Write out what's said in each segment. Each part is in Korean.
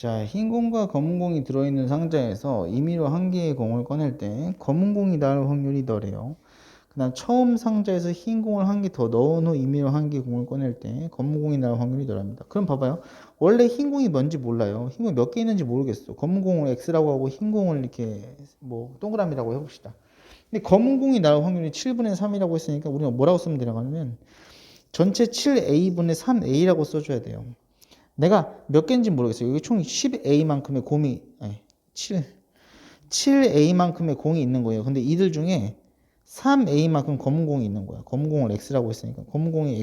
자, 흰 공과 검은 공이 들어있는 상자에서 임의로 한 개의 공을 꺼낼 때 검은 공이 나올 확률이 너래요. 그다음 처음 상자에서 흰 공을 한 개 더 넣은 후 임의로 한 개의 공을 꺼낼 때 검은 공이 나올 확률이 너랍니다. 그럼 봐봐요. 원래 흰 공이 뭔지 몰라요. 흰 공이 몇 개 있는지 모르겠어. 검은 공을 X라고 하고 흰 공을 이렇게 뭐 동그라미라고 해봅시다. 근데 검은 공이 나올 확률이 7분의 3이라고 했으니까 우리가 뭐라고 쓰면 되냐고 하면 전체 7A분의 3A라고 써줘야 돼요. 내가 몇 개인지 모르겠어요. 여기 총 10A만큼의 공이, 아니, 7A만큼의 공이 있는 거예요. 근데 이들 중에 3A만큼 검은 공이 있는 거야. 검은 공을 X라고 했으니까. 검은 공이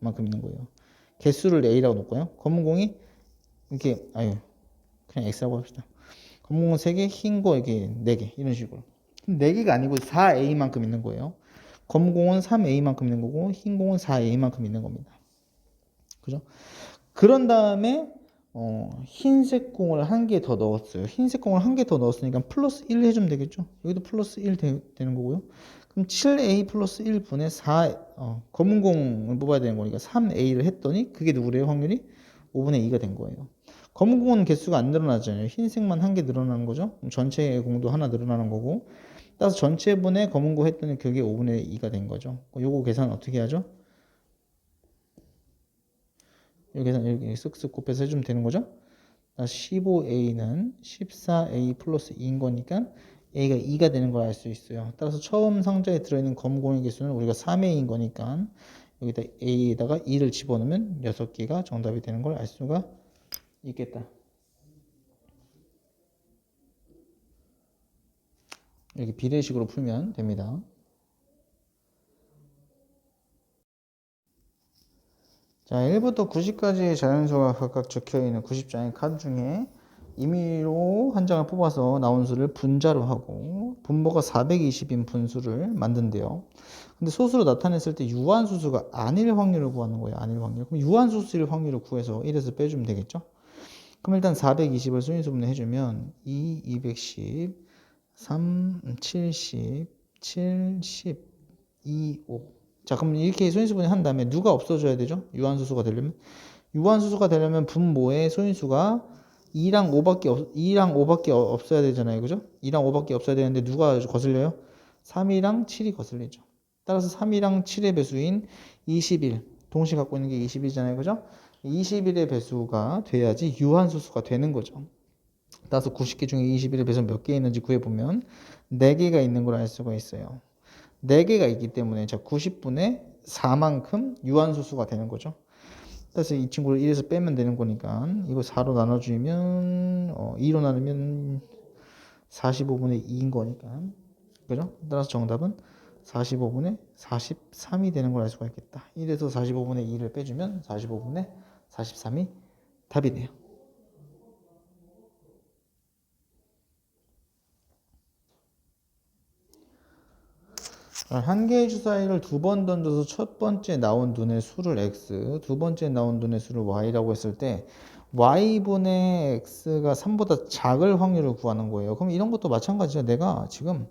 X만큼 있는 거예요. 개수를 A라고 놓고요. 검은 공이 이렇게, 그냥 X라고 합시다. 검은 공은 3개, 흰 거 이렇게 4개. 이런 식으로. 4개가 아니고 4A만큼 있는 거예요. 검은 공은 3A만큼 있는 거고, 흰 공은 4A만큼 있는 겁니다. 그죠? 그런 다음에 흰색 공을 한 개 더 넣었어요. 흰색 공을 한 개 더 넣었으니까 플러스 1 해주면 되겠죠. 여기도 플러스 1 되는 거고요. 그럼 7A 플러스 1분의 4 검은 공을 뽑아야 되는 거니까 3A를 했더니 그게 누구래요? 확률이 5분의 2가 된 거예요. 검은 공은 개수가 안 늘어나잖아요. 흰색만 한 개 늘어나는 거죠. 그럼 전체 공도 하나 늘어나는 거고 따라서 전체분의 검은 공 했더니 그게 5분의 2가 된 거죠. 요거 계산 어떻게 하죠? 이 계산 이렇게 쓱쓱 곱해서 해주면 되는 거죠. 15A는 14A 플러스 2인 거니까 A가 2가 되는 걸 알 수 있어요. 따라서 처음 상자에 들어있는 검공의 개수는 우리가 3A인 거니까 여기다 A에다가 2를 집어넣으면 6개가 정답이 되는 걸 알 수가 있겠다. 이렇게 비례식으로 풀면 됩니다. 자, 1부터 90까지의 자연수가 각각 적혀있는 90장의 카드 중에 임의로 한 장을 뽑아서 나온 수를 분자로 하고 분모가 420인 분수를 만든대요. 근데 소수로 나타냈을 때 유한수수가 아닐 확률을 구하는 거예요. 아닐 확률. 그럼 유한수수일 확률을 구해서 1에서 빼주면 되겠죠? 그럼 일단 420을 수인수분해 해주면 2, 210, 3, 70, 70, 2, 5. 자, 그럼 이렇게 소인수분해 한 다음에 누가 없어져야 되죠? 유한수수가 되려면? 유한수수가 되려면 분모의 소인수가 2랑 5밖에 없어야 되잖아요. 그죠? 2랑 5밖에 없어야 되는데 누가 거슬려요? 3이랑 7이 거슬리죠. 따라서 3이랑 7의 배수인 21. 동시 갖고 있는 게 20이잖아요. 그죠? 21의 배수가 돼야지 유한수수가 되는 거죠. 따라서 90개 중에 21의 배수는 몇 개 있는지 구해보면 4개가 있는 걸 알 수가 있어요. 4개가 있기 때문에 자 90분의 4만큼 유한수수가 되는 거죠. 그래서 이 친구를 1에서 빼면 되는 거니까 이거 4로 나눠주면 2로 나누면 45분의 2인 거니까 그죠? 따라서 정답은 45분의 43이 되는 걸 알 수가 있겠다. 1에서 45분의 2를 빼주면 45분의 43이 답이 돼요. 한 개의 주사위를 2번 던져서 첫 번째 나온 눈의 수를 x, 두 번째 나온 눈의 수를 y라고 했을 때 y분의 x가 3보다 작을 확률을 구하는 거예요. 그럼 이런 것도 마찬가지죠. 내가 지금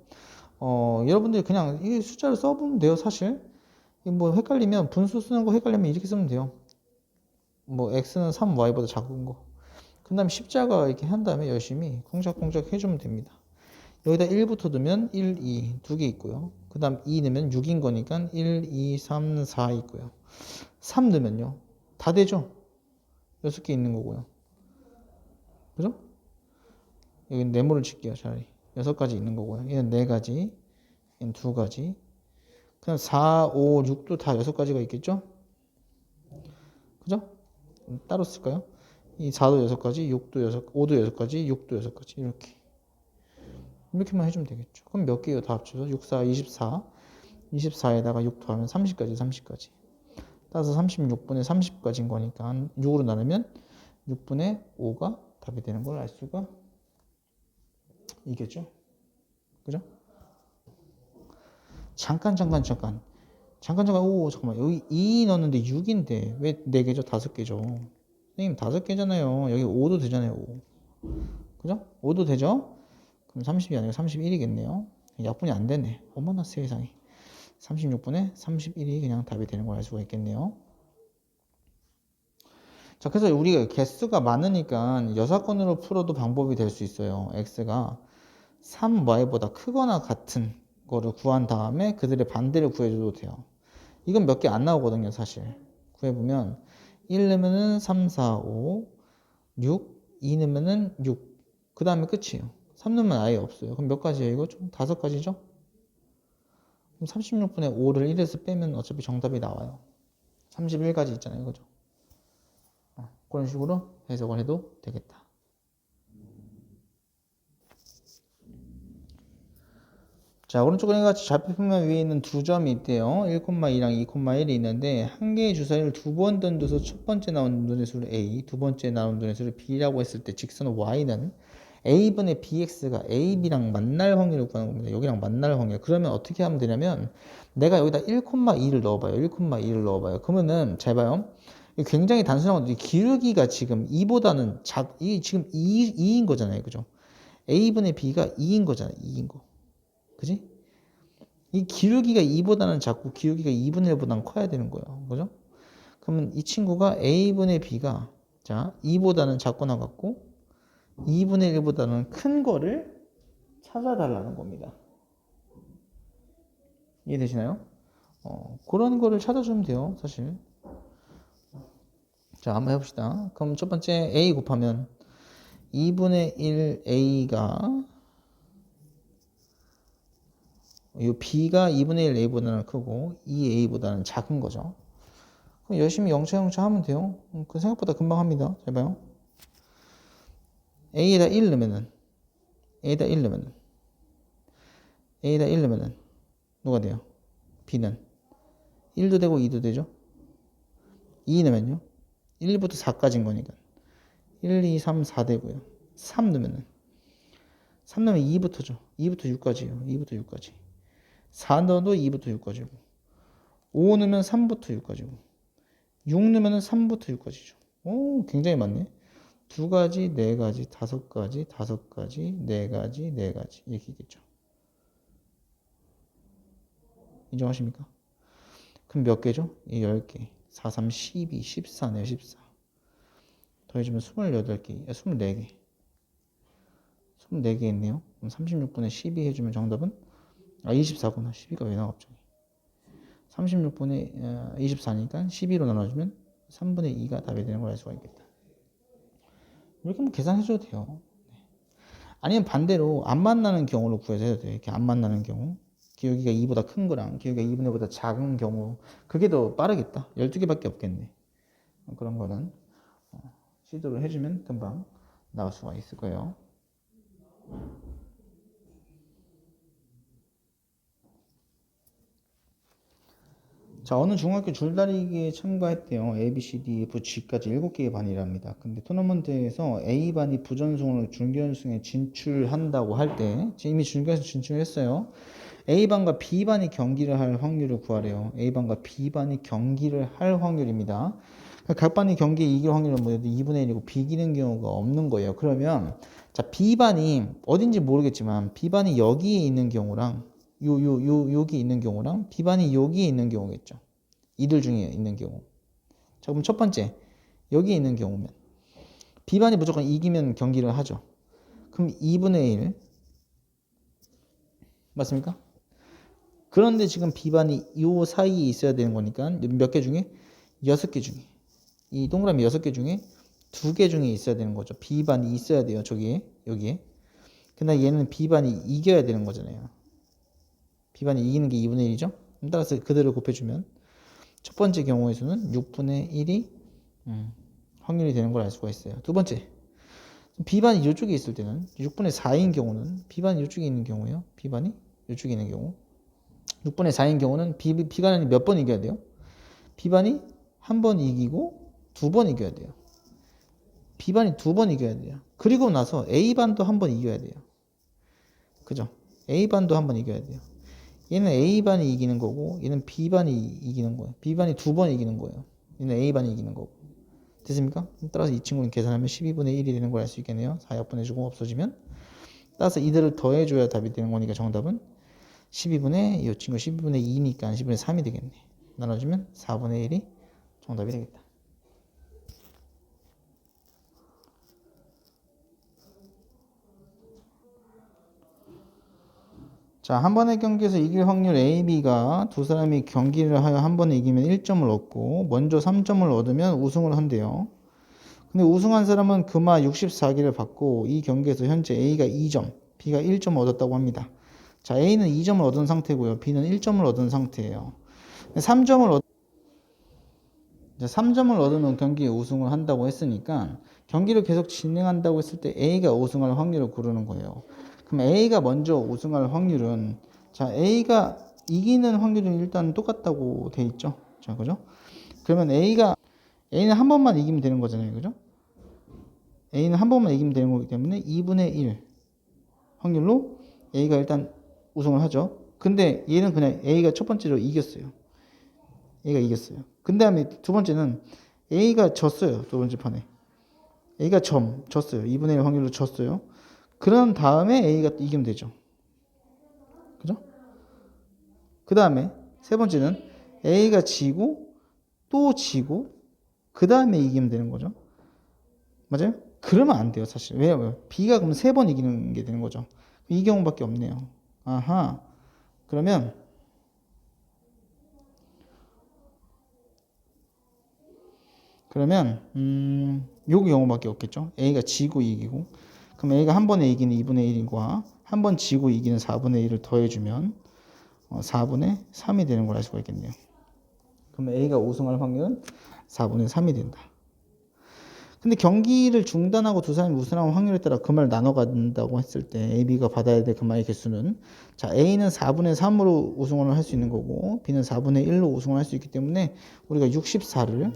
여러분들이 그냥 이 숫자를 써보면 돼요. 사실 뭐 헷갈리면 분수 쓰는 거 헷갈리면 이렇게 쓰면 돼요. 뭐 x는 3y보다 작은 거. 그 다음에 십자가 이렇게 한 다음에 열심히 콩작콩작 해주면 됩니다. 여기다 1부터 두면 1, 2 두 개 있고요. 그 다음 2 넣으면 6인 거니까 1, 2, 3, 4 있고요. 3 넣으면요. 다 되죠? 6개 있는 거고요. 그죠? 여기 네모를 칠게요. 차라리. 6가지 있는 거고요. 얘는 4가지, 얘는 2가지. 그냥 4, 5, 6도 다 6가지가 있겠죠? 그죠? 따로 쓸까요? 이 4도 6가지, 6도 5도 6가지, 6도 6가지. 이렇게만 해주면 되겠죠. 그럼 몇 개요? 다 합쳐서 6, 4, 24. 24에다가 6 더하면 30까지, 30까지. 따라서 36분의 30까지인 거니까 6으로 나누면 6분의 5가 답이 되는 걸 알 수가 있겠죠. 그죠? 잠깐. 오, 잠깐만. 여기 2 넣었는데 6인데 왜 4개죠? 5개죠. 선생님 5개잖아요. 여기 5도 되잖아요. 5. 그죠? 5도 되죠? 그럼 30이 아니라 31이겠네요. 약분이 안 되네. 어머나 세상에. 36분의 31이 그냥 답이 되는 걸 알 수가 있겠네요. 자, 그래서 우리가 개수가 많으니까 여사건으로 풀어도 방법이 될 수 있어요. x가 3y보다 크거나 같은 거를 구한 다음에 그들의 반대를 구해줘도 돼요. 이건 몇 개 안 나오거든요, 사실. 구해보면 1 넣으면은 3, 4, 5, 6, 2 넣으면은 6. 그 다음에 끝이에요. 3 넣으면 아예 없어요. 그럼 몇 가지예요, 이거? 좀 5가지죠? 그럼 36분의 5를 1에서 빼면 어차피 정답이 나와요. 31가지 있잖아요, 그죠? 그런 식으로 해석을 해도 되겠다. 자, 오른쪽에 같이 좌표평면 위에 있는 두 점이 있대요. 1,2랑 2,1이 있는데 한 개의 주사위를 두 번 던져서 첫 번째 나온 눈의 수를 A, 두 번째 나온 눈의 수를 B라고 했을 때 직선 Y는 A분의 BX가 AB랑 만날 확률을 구하는 겁니다. 여기랑 만날 확률. 그러면 어떻게 하면 되냐면 내가 여기다 1,2를 넣어봐요. 1,2를 넣어봐요. 그러면은 잘 봐요. 굉장히 단순한 건데 기울기가 지금 2보다는 이 지금 2인 거잖아요. 그죠? A분의 B가 2인 거잖아요. 2인 거. 그지? 이 기울기가 2보다는 작고 기울기가 2분의 1보다는 커야 되는 거예요. 그죠? 그러면 이 친구가 A분의 B가 자 2보다는 작거나 같고 2분의 1보다는 큰 거를 찾아달라는 겁니다. 이해되시나요? 그런 거를 찾아주면 돼요. 사실. 자, 한번 해봅시다. 그럼 첫 번째 A 곱하면 2분의 1 A가 이 B가 2분의 1 A보다는 크고 2A보다는 작은 거죠. 그럼 열심히 영차 하면 돼요. 그 생각보다 금방 합니다. 잘 봐요. A에다 1 넣으면은 A에다 1 넣으면은 A에다 1 넣으면은 누가 돼요? B는 1도 되고 2도 되죠. 2 넣으면요. 1부터 4까지인 거니까 1, 2, 3, 4 되고요. 3 넣으면은 3 넣으면 2부터죠. 2부터 6까지예요. 2부터 6까지. 4 넣어도 2부터 6까지고 5 넣으면 3부터 6까지고 6 넣으면 3부터 6까지죠. 오, 굉장히 많네. 2가지, 4가지, 5가지, 5가지, 4가지, 4가지 이렇게 있겠죠. 인정하십니까? 그럼 몇 개죠? 10개. 4, 3, 12, 14네요. 14. 더해주면 28개, 24개. 24개 있네요. 그럼 36분의 12 해주면 정답은 24구나. 12가 왜 나와 갑자기? 36분의 24니까 12로 나눠주면 3분의 2가 답이 되는 걸 알 수가 있겠다. 이렇게 뭐 계산해줘도 돼요. 아니면 반대로 안 만나는 경우로 구해서 해도 돼요. 이렇게 안 만나는 경우. 기울기가 2보다 큰 거랑 기울기가 2분의 1보다 작은 경우. 그게 더 빠르겠다. 12개밖에 없겠네. 그런 거는 시도를 해주면 금방 나올 수가 있을 거예요. 자, 어느 중학교 줄다리기에 참가했대요. A, B, C, D, F, G까지 7개의 반이랍니다. 근데 토너먼트에서 A반이 부전승으로 준결승에 진출한다고 할 때, 이미 준결승 진출했어요. A반과 B반이 경기를 할 확률을 구하래요. A반과 B반이 경기를 할 확률입니다. 각 반이 경기에 이길 확률은 뭐예요? 2분의 1이고 비기는 경우가 없는 거예요. 그러면 자, B반이 어딘지 모르겠지만 B반이 여기에 있는 경우랑 여기 있는 경우랑 B반이 여기에 있는 경우겠죠. 이들 중에 있는 경우. 자, 그럼 첫 번째 여기에 있는 경우면 B반이 무조건 이기면 경기를 하죠. 그럼 2분의 1 맞습니까? 그런데 지금 B반이 요 사이에 있어야 되는 거니까 몇 개 중에? 6개 중에 이 동그라미 6개 중에 2개 중에 있어야 되는 거죠. B반이 있어야 돼요. 저기에 여기에. 근데 얘는 B반이 이겨야 되는 거잖아요. B반이 이기는 게 2분의 1이죠. 따라서 그대로 곱해주면 첫 번째 경우에서는 6분의 1이 확률이 되는 걸 알 수가 있어요. 두 번째 B반이 이쪽에 있을 때는 6분의 4인 경우는 B반이 이쪽에 있는 경우예요. B반이 이쪽에 있는 경우 6분의 4인 경우는 B반이 몇 번 이겨야 돼요? B반이 한 번 이기고 2번 이겨야 돼요. B반이 2번 이겨야 돼요. 그리고 나서 A반도 한 번 이겨야 돼요. 그죠? A반도 한 번 이겨야 돼요. 얘는 A반이 이기는 거고 얘는 B반이 이기는 거예요. B반이 2번 이기는 거예요. 얘는 A반이 이기는 거고. 됐습니까? 따라서 이 친구는 계산하면 12분의 1이 되는 걸 알 수 있겠네요. 4약분해주고 없어지면. 따라서 이들을 더해줘야 답이 되는 거니까 정답은 12분의 이 친구 12분의 2니까 12분의 3이 되겠네. 나눠주면 4분의 1이 정답이 되겠다. 자, 한 번의 경기에서 이길 확률 A, B가 두 사람이 경기를 하여 한 번에 이기면 1점을 얻고 먼저 3점을 얻으면 우승을 한대요. 근데 우승한 사람은 금화 64개를 받고 이 경기에서 현재 A가 2점, B가 1점을 얻었다고 합니다. 자, A는 2점을 얻은 상태고요. B는 1점을 얻은 상태예요. 3점을 얻으면 경기에 우승을 한다고 했으니까 경기를 계속 진행한다고 했을 때 A가 우승할 확률을 고르는 거예요. 그럼 A가 먼저 우승할 확률은, 자, A가 이기는 확률은 일단 똑같다고 돼 있죠. 자, 그죠? 그러면 A는 한 번만 이기면 되는 거잖아요. 그죠? A는 한 번만 이기면 되는 거기 때문에 2분의 1 확률로 A가 일단 우승을 하죠. 근데 얘는 그냥 A가 첫 번째로 이겼어요. A가 이겼어요. 그 다음에 두 번째는 A가 졌어요. 두 번째 판에. A가 졌어요. 2분의 1 확률로 졌어요. 그런 다음에 A가 이기면 되죠. 그죠? 그 다음에 세 번째는 A가 지고 또 지고 그 다음에 이기면 되는 거죠. 맞아요? 그러면 안 돼요, 사실. 왜요? B가 그럼 3번 이기는 게 되는 거죠. 이 경우밖에 없네요. 아하. 그러면 요 경우밖에 없겠죠. A가 지고 이기고. 그럼 A가 한 번에 이기는 2분의 1과 한 번 지고 이기는 4분의 1을 더해주면 4분의 3이 되는 걸 알 수가 있겠네요. 그럼 A가 우승할 확률은 4분의 3이 된다. 근데 경기를 중단하고 두 사람이 우승할 확률에 따라 금을 나눠 간다고 했을 때 A, B가 받아야 될 금화의 개수는, 자, A는 4분의 3으로 우승을 할 수 있는 거고 B는 4분의 1로 우승을 할 수 있기 때문에 우리가 64개를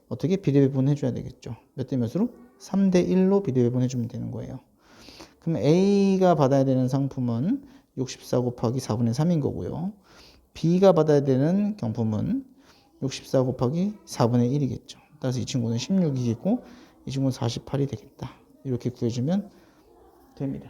어떻게 비례배분해 줘야 되겠죠. 몇 대 몇으로? 3대 1로 비례배분해 주면 되는 거예요. 그럼 A가 받아야 되는 상품은 64 곱하기 4분의 3인 거고요. B가 받아야 되는 경품은 64 곱하기 4분의 1이겠죠. 따라서 이 친구는 16이겠고 이 친구는 48이 되겠다. 이렇게 구해주면 됩니다.